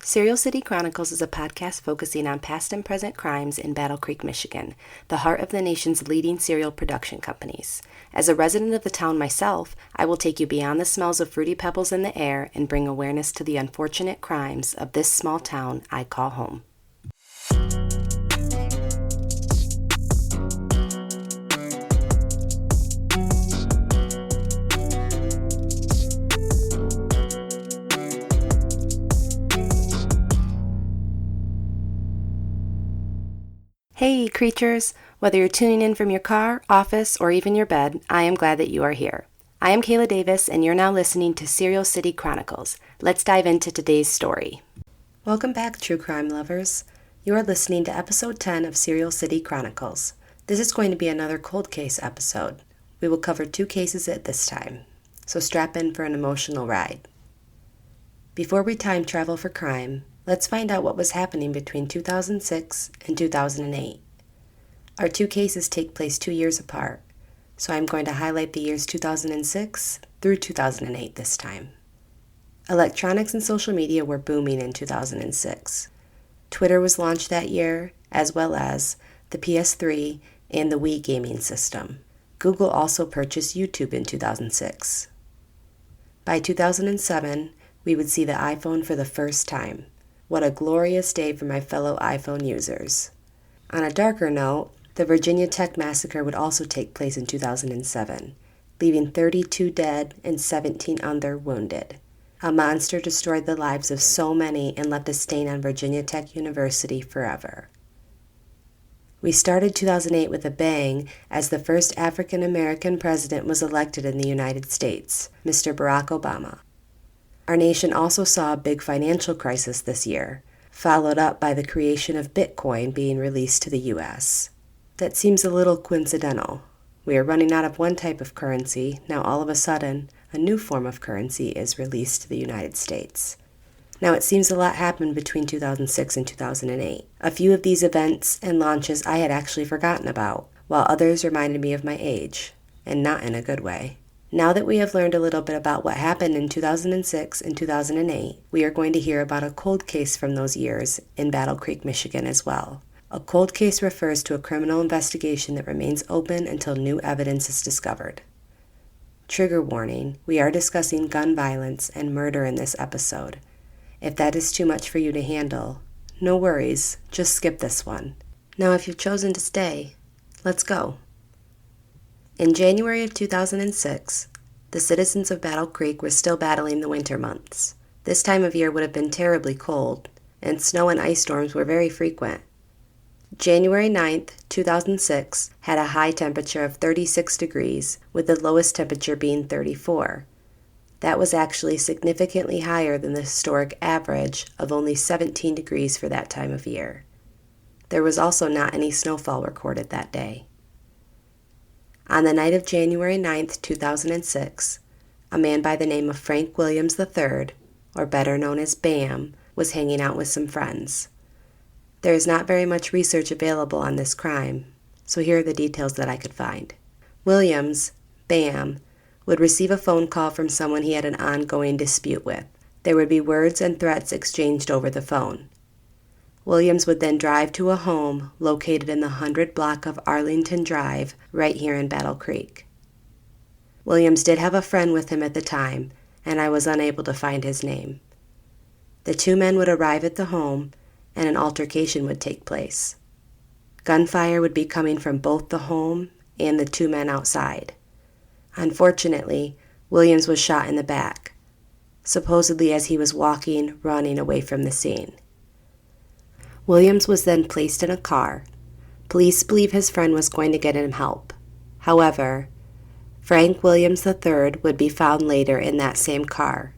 Serial City Chronicles is a podcast focusing on past and present crimes in Battle Creek, Michigan, the heart of the nation's leading cereal production companies. As a resident of the town myself, I will take you beyond the smells of Fruity Pebbles in the air and bring awareness to the unfortunate crimes of this small town I call home. Hey, creatures! Whether you're tuning in from your car, office, or even your bed, I am glad that you are here. I am Kayla Davis, and you're now listening to Serial City Chronicles. Let's dive into today's story. Welcome back, true crime lovers. You are listening to episode 10 of Serial City Chronicles. This is going to be another cold case episode. We will cover 2 cases at this time, so strap in for an emotional ride. Before we time travel for crime, let's find out what was happening between 2006 and 2008. Our 2 cases take place 2 years apart, so I'm going to highlight the years 2006 through 2008 this time. Electronics and social media were booming in 2006. Twitter was launched that year, as well as the PS3 and the Wii gaming system. Google also purchased YouTube in 2006. By 2007, we would see the iPhone for the first time. What a glorious day for my fellow iPhone users. On a darker note, the Virginia Tech massacre would also take place in 2007, leaving 32 dead and 17 other wounded. A monster destroyed the lives of so many and left a stain on Virginia Tech University forever. We started 2008 with a bang as the first African American president was elected in the United States, Mr. Barack Obama. Our nation also saw a big financial crisis this year, followed up by the creation of Bitcoin being released to the U.S. That seems a little coincidental. We are running out of one type of currency, now all of a sudden, a new form of currency is released to the United States. Now it seems a lot happened between 2006 and 2008. A few of these events and launches I had actually forgotten about, while others reminded me of my age, and not in a good way. Now that we have learned a little bit about what happened in 2006 and 2008, we are going to hear about a cold case from those years in Battle Creek, Michigan as well. A cold case refers to a criminal investigation that remains open until new evidence is discovered. Trigger warning, we are discussing gun violence and murder in this episode. If that is too much for you to handle, no worries, just skip this one. Now if you've chosen to stay, let's go. In January of 2006, the citizens of Battle Creek were still battling the winter months. This time of year would have been terribly cold, and snow and ice storms were very frequent. January 9th, 2006 had a high temperature of 36 degrees, with the lowest temperature being 34. That was actually significantly higher than the historic average of only 17 degrees for that time of year. There was also not any snowfall recorded that day. On the night of January 9th, 2006, a man by the name of Frank Williams III, or better known as Bam, was hanging out with some friends. There is not very much research available on this crime, so here are the details that I could find. Williams, Bam, would receive a phone call from someone he had an ongoing dispute with. There would be words and threats exchanged over the phone. Williams would then drive to a home located in the 100 block of Arlington Drive, right here in Battle Creek. Williams did have a friend with him at the time, and I was unable to find his name. The 2 men would arrive at the home, and an altercation would take place. Gunfire would be coming from both the home and the 2 men outside. Unfortunately, Williams was shot in the back, supposedly as he was running away from the scene. Williams was then placed in a car. Police believe his friend was going to get him help. However, Frank Williams III would be found later in that same car,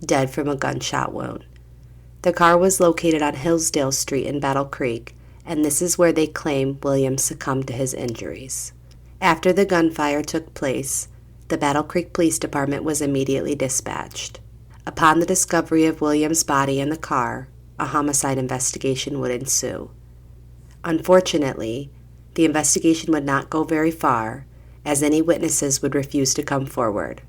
dead from a gunshot wound. The car was located on Hillsdale Street in Battle Creek, and this is where they claim Williams succumbed to his injuries. After the gunfire took place, the Battle Creek Police Department was immediately dispatched. Upon the discovery of Williams' body in the car, a homicide investigation would ensue. Unfortunately, the investigation would not go very far, as any witnesses would refuse to come forward.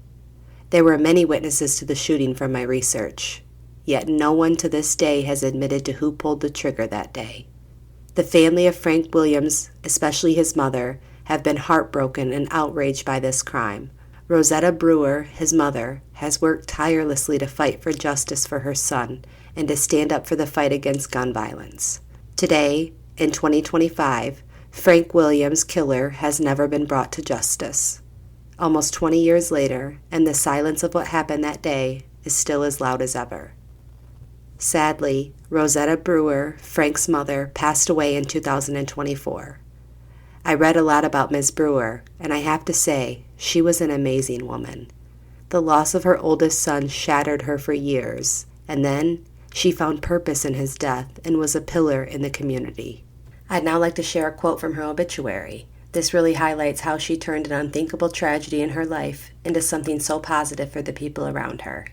There were many witnesses to the shooting from my research. yet no one to this day has admitted to who pulled the trigger that day. The family of Frank Williams, especially his mother, have been heartbroken and outraged by this crime. Rosetta Brewer, his mother, has worked tirelessly to fight for justice for her son and to stand up for the fight against gun violence. Today, in 2025, Frank Williams' killer has never been brought to justice. Almost 20 years later, and the silence of what happened that day is still as loud as ever. Sadly, Rosetta Brewer, Frank's mother, passed away in 2024. I read a lot about Ms. Brewer, and I have to say, she was an amazing woman. The loss of her oldest son shattered her for years, and then she found purpose in his death and was a pillar in the community. I'd now like to share a quote from her obituary. This really highlights how she turned an unthinkable tragedy in her life into something so positive for the people around her.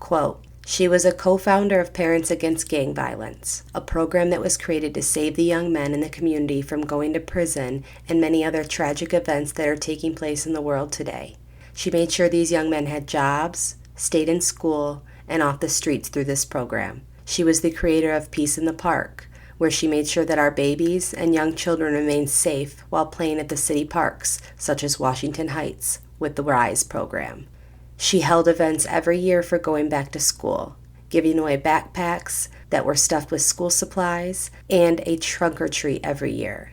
Quote, "She was a co-founder of Parents Against Gang Violence, a program that was created to save the young men in the community from going to prison and many other tragic events that are taking place in the world today. She made sure these young men had jobs, stayed in school, and off the streets through this program. She was the creator of Peace in the Park, where she made sure that our babies and young children remained safe while playing at the city parks, such as Washington Heights, with the RISE program. She held events every year for going back to school, giving away backpacks that were stuffed with school supplies, and a trunk or treat every year.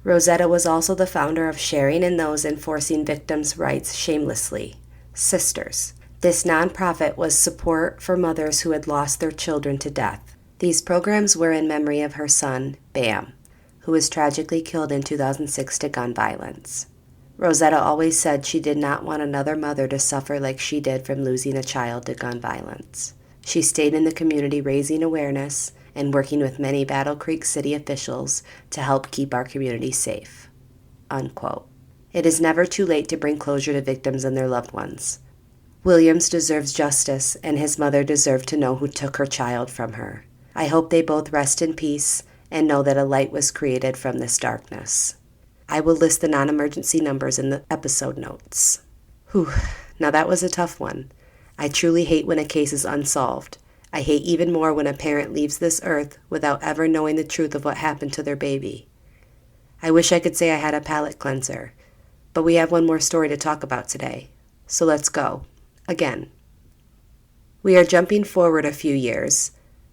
Rosetta was also the founder of Sharing and Those Enforcing Victims' Rights Shamelessly, Sisters. This nonprofit was support for mothers who had lost their children to death. These programs were in memory of her son, Bam, who was tragically killed in 2006 to gun violence. Rosetta always said she did not want another mother to suffer like she did from losing a child to gun violence. She stayed in the community raising awareness and working with many Battle Creek city officials to help keep our community safe." Unquote. It is never too late to bring closure to victims and their loved ones. Williams deserves justice, and his mother deserved to know who took her child from her. I hope they both rest in peace and know that a light was created from this darkness. I will list the non-emergency numbers in the episode notes. Whew, now that was a tough one. I truly hate when a case is unsolved. I hate even more when a parent leaves this earth without ever knowing the truth of what happened to their baby. I wish I could say I had a palate cleanser, but we have one more story to talk about today. So let's go. Again. We are jumping forward a few years,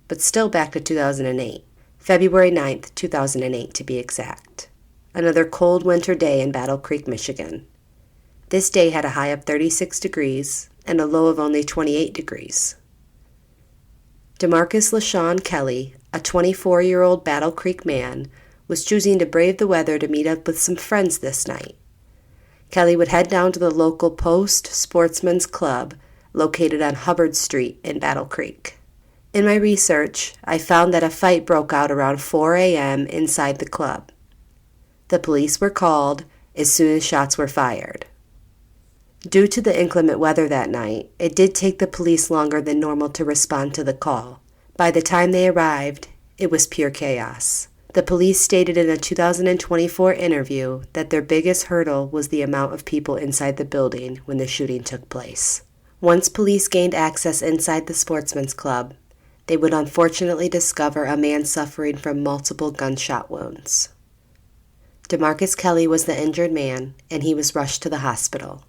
but still back to 2008. February 9th, 2008 to be exact. Another cold winter day in Battle Creek, Michigan. This day had a high of 36 degrees and a low of only 28 degrees. Demarcus LaShawn Kelly, a 24-year-old Battle Creek man, was choosing to brave the weather to meet up with some friends this night. Kelly would head down to the local Post Sportsman's Club located on Hubbard Street in Battle Creek. In my research, I found that a fight broke out around 4 a.m. inside the club. The police were called as soon as shots were fired. Due to the inclement weather that night, it did take the police longer than normal to respond to the call. By the time they arrived, it was pure chaos. The police stated in a 2024 interview that their biggest hurdle was the amount of people inside the building when the shooting took place. Once police gained access inside the Sportsman's Club, they would unfortunately discover a man suffering from multiple gunshot wounds. Demarcus Kelly was the injured man, and he was rushed to the hospital.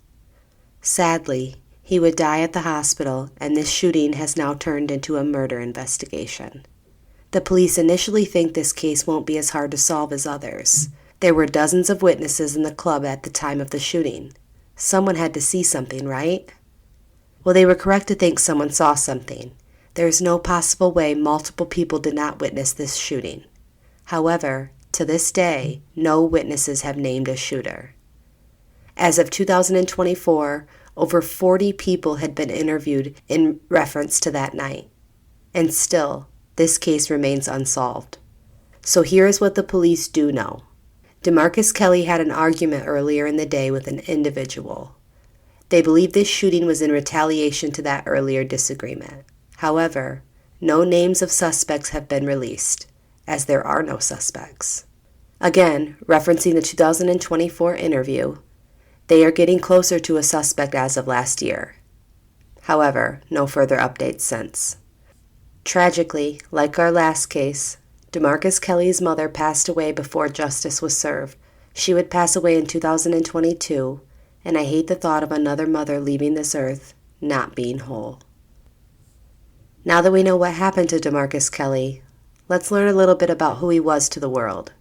Sadly, he would die at the hospital, and this shooting has now turned into a murder investigation. The police initially think this case won't be as hard to solve as others. There were dozens of witnesses in the club at the time of the shooting. Someone had to see something, right? Well, they were correct to think someone saw something. There is no possible way multiple people did not witness this shooting. However, to this day, no witnesses have named a shooter. As of 2024, over 40 people had been interviewed in reference to that night. And still, this case remains unsolved. So here is what the police do know. Demarcus Kelly had an argument earlier in the day with an individual. They believe this shooting was in retaliation to that earlier disagreement. However, no names of suspects have been released, as there are no suspects. Again, referencing the 2024 interview, they are getting closer to a suspect as of last year. However, no further updates since. Tragically, like our last case, Demarcus Kelly's mother passed away before justice was served. She would pass away in 2022, and I hate the thought of another mother leaving this earth not being whole. Now that we know what happened to Demarcus Kelly, let's learn a little bit about who he was to the world.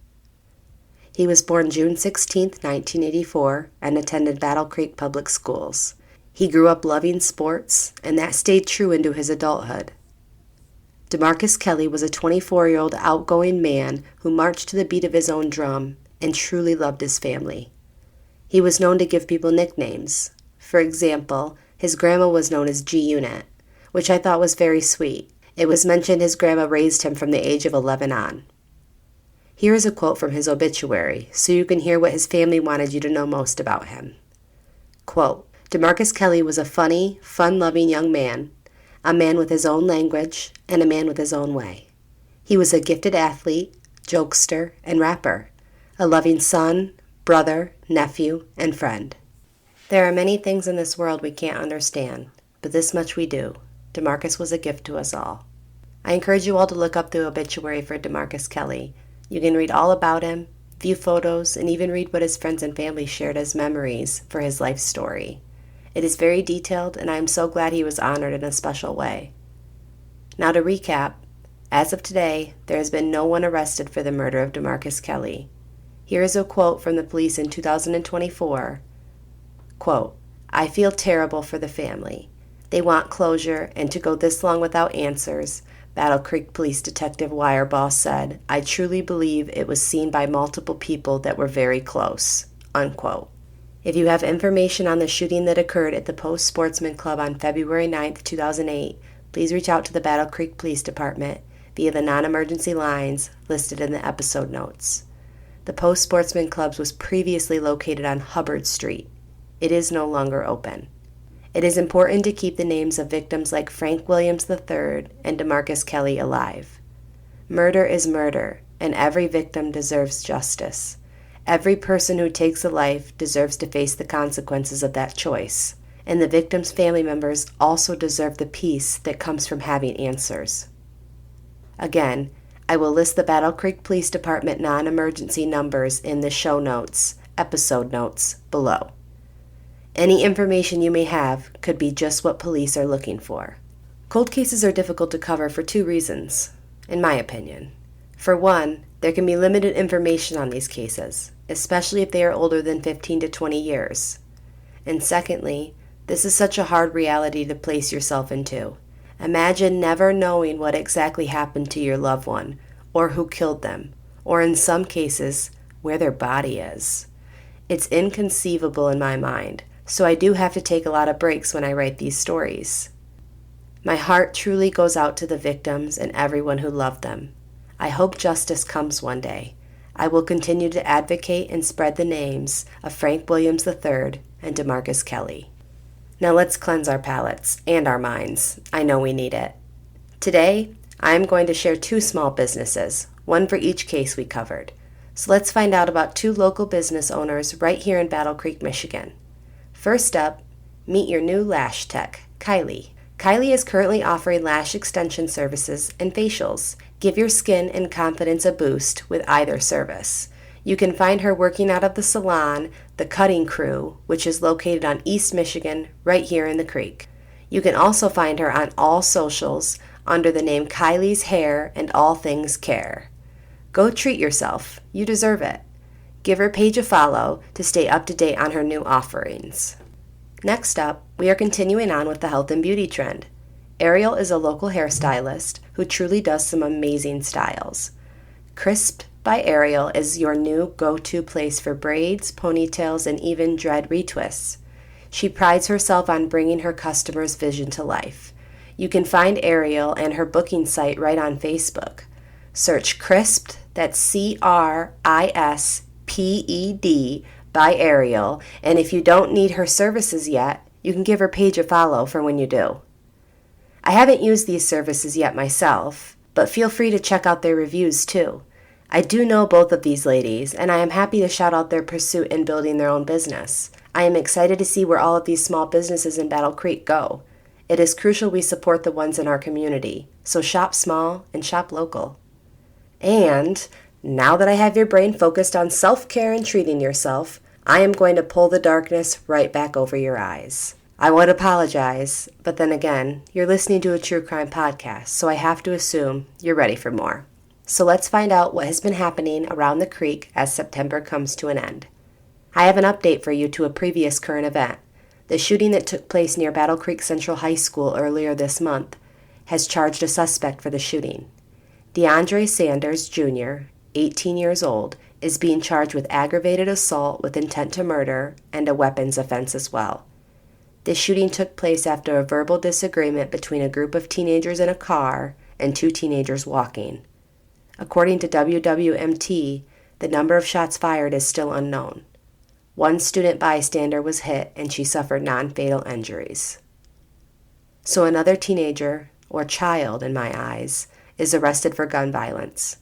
He was born June 16, 1984, and attended Battle Creek Public Schools. He grew up loving sports, and that stayed true into his adulthood. Demarcus Kelly was a 24-year-old outgoing man who marched to the beat of his own drum and truly loved his family. He was known to give people nicknames. For example, his grandma was known as G-Unit, which I thought was very sweet. It was mentioned his grandma raised him from the age of 11 on. Here is a quote from his obituary, so you can hear what his family wanted you to know most about him. Quote, Demarcus Kelly was a funny, fun-loving young man, a man with his own language, and a man with his own way. He was a gifted athlete, jokester, and rapper, a loving son, brother, nephew, and friend. There are many things in this world we can't understand, but this much we do. Demarcus was a gift to us all. I encourage you all to look up the obituary for Demarcus Kelly. You can read all about him, view photos, and even read what his friends and family shared as memories for his life story. It is very detailed, and I am so glad he was honored in a special way. Now to recap, as of today, there has been no one arrested for the murder of Demarcus Kelly. Here is a quote from the police in 2024. Quote, I feel terrible for the family. They want closure, and to go this long without answers, Battle Creek Police Detective Wirebaugh said, I truly believe it was seen by multiple people that were very close. Unquote. If you have information on the shooting that occurred at the Post Sportsman Club on February 9, 2008, please reach out to the Battle Creek Police Department via the non-emergency lines listed in the episode notes. The Post Sportsman Club was previously located on Hubbard Street. It is no longer open. It is important to keep the names of victims like Frank Williams III and Demarcus Kelly alive. Murder is murder, and every victim deserves justice. Every person who takes a life deserves to face the consequences of that choice, and the victim's family members also deserve the peace that comes from having answers. Again, I will list the Battle Creek Police Department non-emergency numbers in the show notes, episode notes, below. Any information you may have could be just what police are looking for. Cold cases are difficult to cover for two reasons, in my opinion. For one, there can be limited information on these cases, especially if they are older than 15 to 20 years. And secondly, this is such a hard reality to place yourself into. Imagine never knowing what exactly happened to your loved one, or who killed them, or in some cases, where their body is. It's inconceivable in my mind, so I do have to take a lot of breaks when I write these stories. My heart truly goes out to the victims and everyone who loved them. I hope justice comes one day. I will continue to advocate and spread the names of Frank Williams III and Demarcus Kelly. Now let's cleanse our palates and our minds. I know we need it. Today, I am going to share two small businesses, one for each case we covered. So let's find out about two local business owners right here in Battle Creek, Michigan. First up, meet your new lash tech, Kylie. Kylie is currently offering lash extension services and facials. Give your skin and confidence a boost with either service. You can find her working out of the salon, The Cutting Crew, which is located on East Michigan, right here in the creek. You can also find her on all socials under the name Kylie's Hair and All Things Care. Go treat yourself. You deserve it. Give her page a follow to stay up to date on her new offerings. Next up, we are continuing on with the health and beauty trend. Ariel is a local hairstylist who truly does some amazing styles. Crisped by Ariel is your new go-to place for braids, ponytails, and even dread retwists. She prides herself on bringing her customers' vision to life. You can find Ariel and her booking site right on Facebook. Search Crisped, that's CRISPED, by Ariel, and if you don't need her services yet, you can give her page a follow for when you do. I haven't used these services yet myself, but feel free to check out their reviews too. I do know both of these ladies, and I am happy to shout out their pursuit in building their own business. I am excited to see where all of these small businesses in Battle Creek go. It is crucial we support the ones in our community, so shop small and shop local. And now that I have your brain focused on self-care and treating yourself, I am going to pull the darkness right back over your eyes. I would apologize, but then again, you're listening to a true crime podcast, so I have to assume you're ready for more. So let's find out what has been happening around the creek as September comes to an end. I have an update for you to a previous current event. The shooting that took place near Battle Creek Central High School earlier this month has charged a suspect for the shooting. DeAndre Sanders, Jr., 18 years old, is being charged with aggravated assault with intent to murder and a weapons offense as well. The shooting took place after a verbal disagreement between a group of teenagers in a car and two teenagers walking. According to WWMT, the number of shots fired is still unknown. One student bystander was hit and she suffered non-fatal injuries. So another teenager, or child in my eyes, is arrested for gun violence.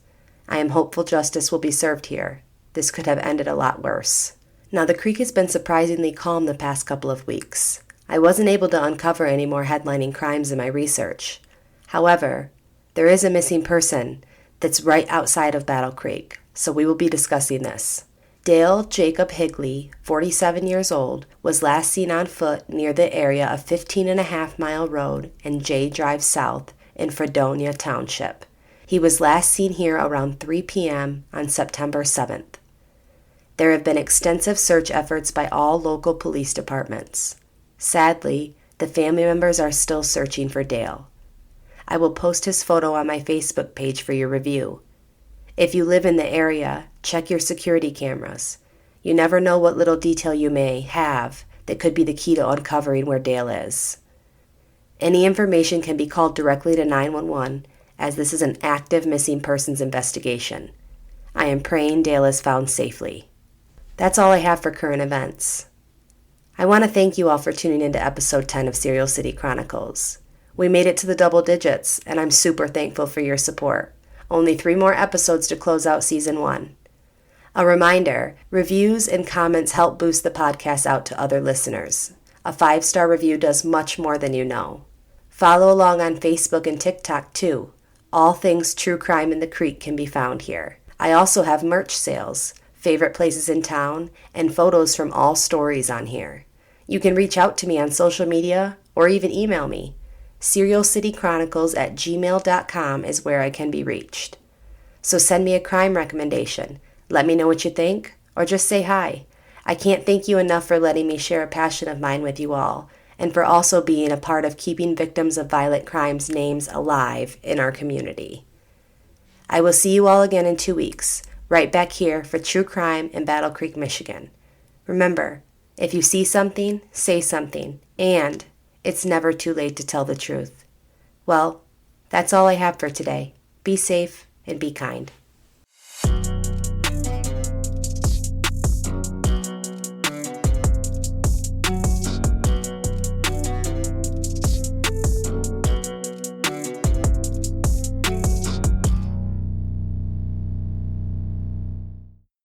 I am hopeful justice will be served here. This could have ended a lot worse. Now, the creek has been surprisingly calm the past couple of weeks. I wasn't able to uncover any more headlining crimes in my research. However, there is a missing person that's right outside of Battle Creek, so we will be discussing this. Dale Jacob Higley, 47 years old, was last seen on foot near the area of 15.5-mile road and J Drive South in Fredonia Township. He was last seen here around 3 p.m. on September 7th. There have been extensive search efforts by all local police departments. Sadly, the family members are still searching for Dale. I will post his photo on my Facebook page for your review. If you live in the area, check your security cameras. You never know what little detail you may have that could be the key to uncovering where Dale is. Any information can be called directly to 911, as this is an active missing persons investigation. I am praying Dale is found safely. That's all I have for current events. I want to thank you all for tuning into episode 10 of Serial City Chronicles. We made it to the double digits, and I'm super thankful for your support. Only 3 more episodes to close out season 1. A reminder, reviews and comments help boost the podcast out to other listeners. A 5-star review does much more than you know. Follow along on Facebook and TikTok too. All things true crime in the creek can be found here. I also have merch sales, favorite places in town, and photos from all stories on here. You can reach out to me on social media or even email me. serialcitychronicles@gmail.com is where I can be reached. So send me a crime recommendation. Let me know what you think, or just say hi. I can't thank you enough for letting me share a passion of mine with you all, and for also being a part of keeping victims of violent crimes' names alive in our community. I will see you all again in 2 weeks, right back here for True Crime in Battle Creek, Michigan. Remember, if you see something, say something, and it's never too late to tell the truth. Well, that's all I have for today. Be safe and be kind.